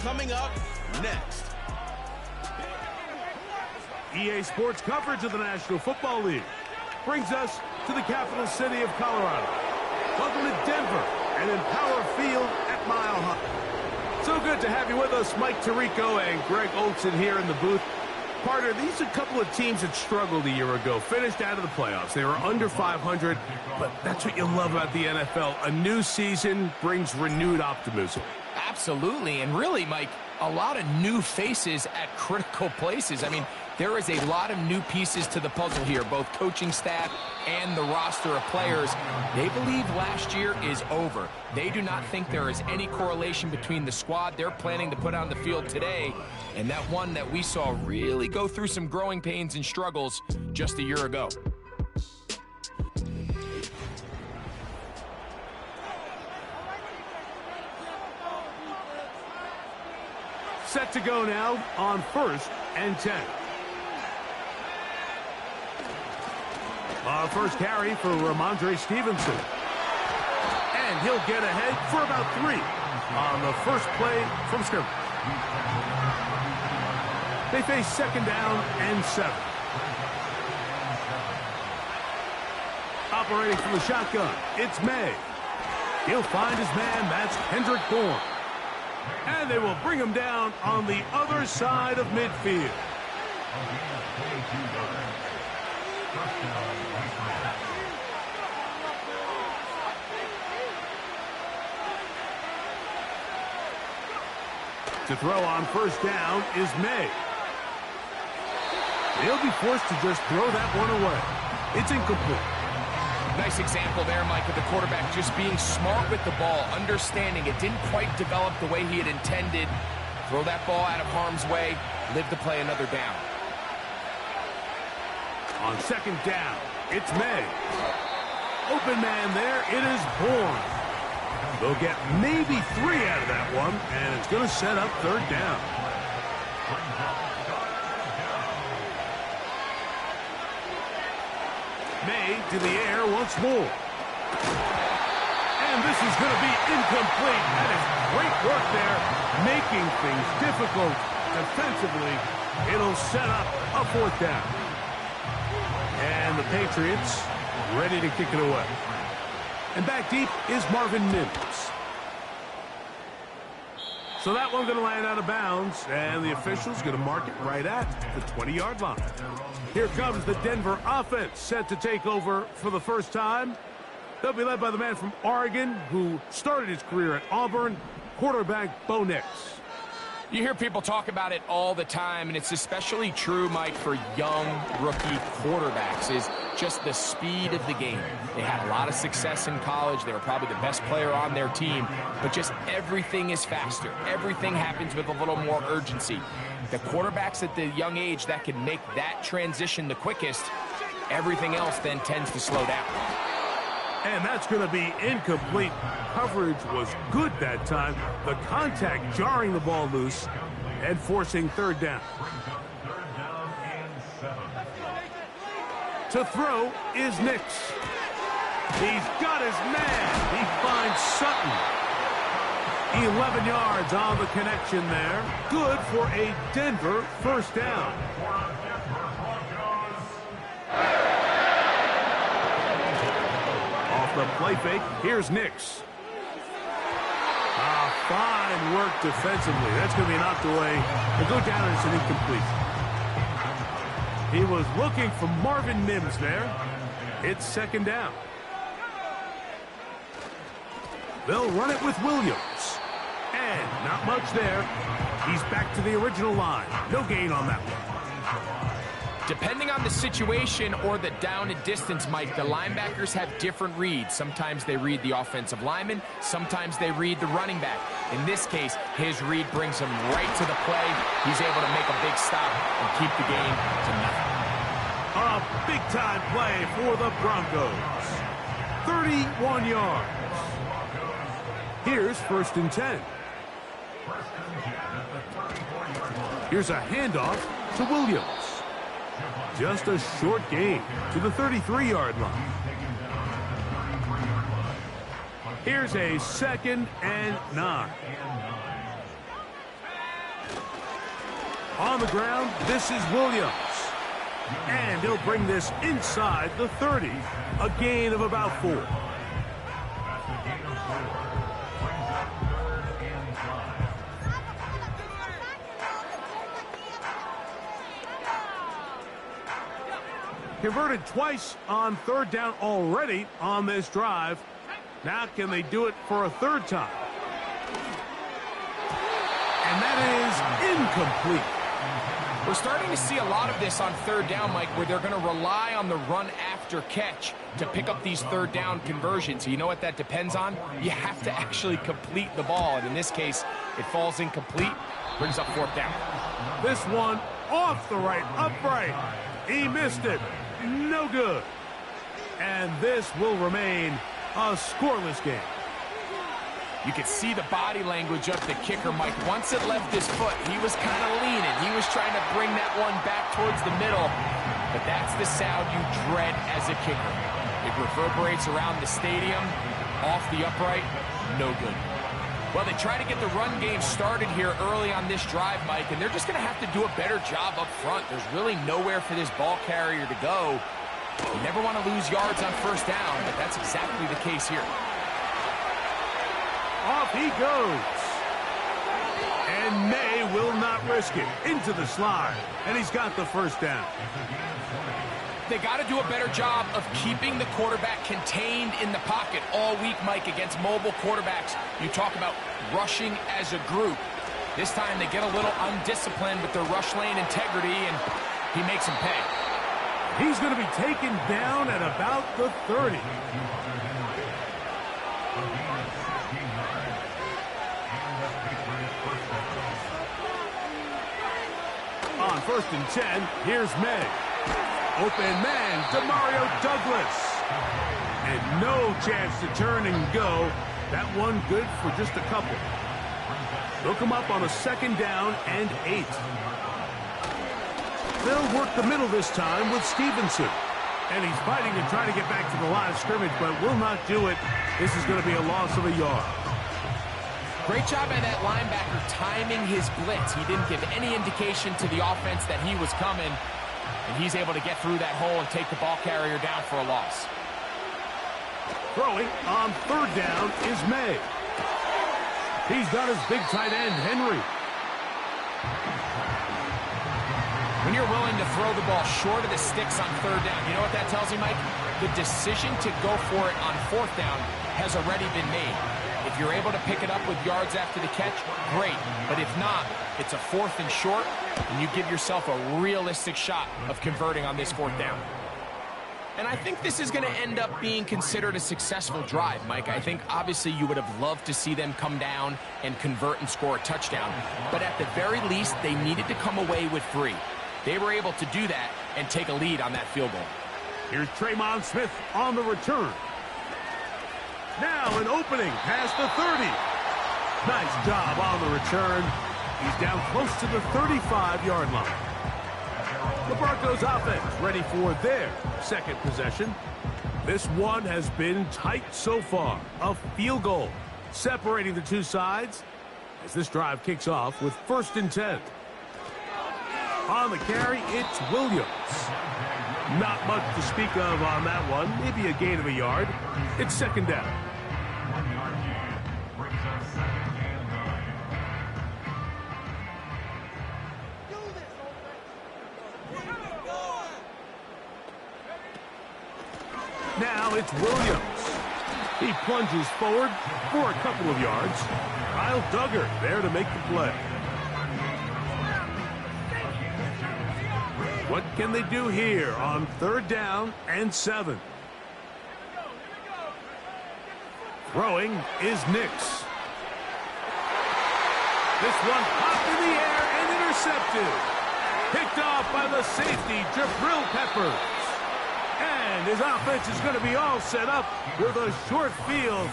coming up next. EA Sports coverage of the National Football League brings us to the capital city of Colorado. Welcome to Denver and Empower Field at Mile High. So good to have you with us, Mike Tirico and Greg Olson here in the booth. Partner, these are a couple of teams that struggled a year ago, finished out of the playoffs. They were under 500, but that's what you love about the NFL. A new season brings renewed optimism. Absolutely, and really, Mike, a lot of new faces at critical places. I mean, there is a lot of new pieces to the puzzle here, both coaching staff and the roster of players. They believe last year is over. They do not think there is any correlation between the squad they're planning to put on the field today and that one that we saw really go through some growing pains and struggles just a year ago. Set to go now on 1st and 10. First carry for Ramondre Stevenson. And he'll get ahead for about 3 on the first play from scrimmage. They face 2nd down and 7. Operating from the shotgun, it's May. He'll find his man, that's Kendrick Bourne. And they will bring him down on the other side of midfield. To throw on 1st down is May. He'll be forced to just throw that one away. It's incomplete. Nice example there, Mike, of the quarterback just being smart with the ball, understanding it didn't quite develop the way he had intended. Throw that ball out of harm's way, live to play another down. On 2nd down, it's May. Open man there, it is Bourne. They'll get maybe 3 out of that one, and it's going to set up 3rd down. May to the air once more. And this is going to be incomplete. That is great work there, making things difficult defensively. It'll set up a 4th down. And the Patriots ready to kick it away. And back deep is Marvin Mims. So that one's going to land out of bounds, and the official's going to mark it right at the 20-yard line. Here comes the Denver offense, set to take over for the first time. They'll be led by the man from Oregon who started his career at Auburn, quarterback Bo Nix. You hear people talk about it all the time, and it's especially true, Mike, for young rookie quarterbacks, is just the speed of the game. They had a lot of success in college. They were probably the best player on their team, but just everything is faster. Everything happens with a little more urgency. The quarterbacks at the young age that can make that transition the quickest, everything else then tends to slow down. And that's going to be incomplete. Coverage was good that time. The contact jarring the ball loose and forcing 3rd down. To throw is Nix. He's got his man. He finds Sutton. 11 yards on the connection there. Good for a Denver 1st down. The play fake. Here's Nix. Fine work defensively. That's going to be knocked away. They go down and it's an incomplete. He was looking for Marvin Mims there. It's 2nd down. They'll run it with Williams. And not much there. He's back to the original line. No gain on that one. Depending on the situation or the down and distance, Mike, the linebackers have different reads. Sometimes they read the offensive lineman. Sometimes they read the running back. In this case, his read brings him right to the play. He's able to make a big stop and keep the game to nothing. A big-time play for the Broncos. 31 yards. Here's 1st and 10. Here's a handoff to Williams. Just a short gain to the 33-yard line. Here's a 2nd and 9. On the ground, this is Williams. And he'll bring this inside the 30. A gain of about 4. Converted twice on third down already on this drive. Now can they do it for a third time? And that is incomplete. We're starting to see a lot of this on third down, Mike, where they're going to rely on the run after catch to pick up these third down conversions. You know what that depends on? You have to actually complete the ball. And in this case, it falls incomplete, brings up fourth down. This one off the right, upright. He missed it. No good. And this will remain a scoreless game. You could see the body language of the kicker, Mike. Once it left his foot, he was kind of leaning. He was trying to bring that one back towards the middle. But that's the sound you dread as a kicker. It reverberates around the stadium, off the upright, no good. Well, they try to get the run game started here early on this drive, Mike, and they're just going to have to do a better job up front. There's really nowhere for this ball carrier to go. You never want to lose yards on first down, but that's exactly the case here. Off he goes. And May will not risk it. Into the slide. And he's got the first down. They got to do a better job of keeping the quarterback contained in the pocket all week, Mike, against mobile quarterbacks. You talk about rushing as a group. This time they get a little undisciplined with their rush lane integrity, and he makes them pay. He's going to be taken down at about the 30. On 1st and 10, here's May. Open man, Demario Douglas. And no chance to turn and go. That one good for just a couple. They'll come up on a 2nd down and 8. They'll work the middle this time with Stevenson. And he's fighting to try to get back to the line of scrimmage, but will not do it. This is going to be a loss of a yard. Great job by that linebacker timing his blitz. He didn't give any indication to the offense that he was coming. And he's able to get through that hole and take the ball carrier down for a loss. Throwing on 3rd down is May. He's got his big tight end, Henry. When you're willing to throw the ball short of the sticks on 3rd down, you know what that tells you, Mike? The decision to go for it on 4th down has already been made. If you're able to pick it up with yards after the catch, great. But if not, it's a 4th and short, and you give yourself a realistic shot of converting on this 4th down. And I think this is going to end up being considered a successful drive, Mike. I think obviously you would have loved to see them come down and convert and score a touchdown. But at the very least, they needed to come away with 3. They were able to do that and take a lead on that field goal. Here's Tremon Smith on the return. Now an opening past the 30. Nice job on the return. He's down close to the 35-yard line. The Broncos offense ready for their 2nd possession. This one has been tight so far. A field goal separating the two sides as this drive kicks off with 1st and 10. On the carry, it's Williams. Not much to speak of on that one. Maybe a gain of a yard. It's 2nd down. Now it's Williams. He plunges forward for a couple of yards. Kyle Duggar there to make the play. What can they do here on 3rd down and 7? Throwing is Nix. This one popped in the air and intercepted. Picked off by the safety, Jabril Peppers. And his offense is going to be all set up with a short field.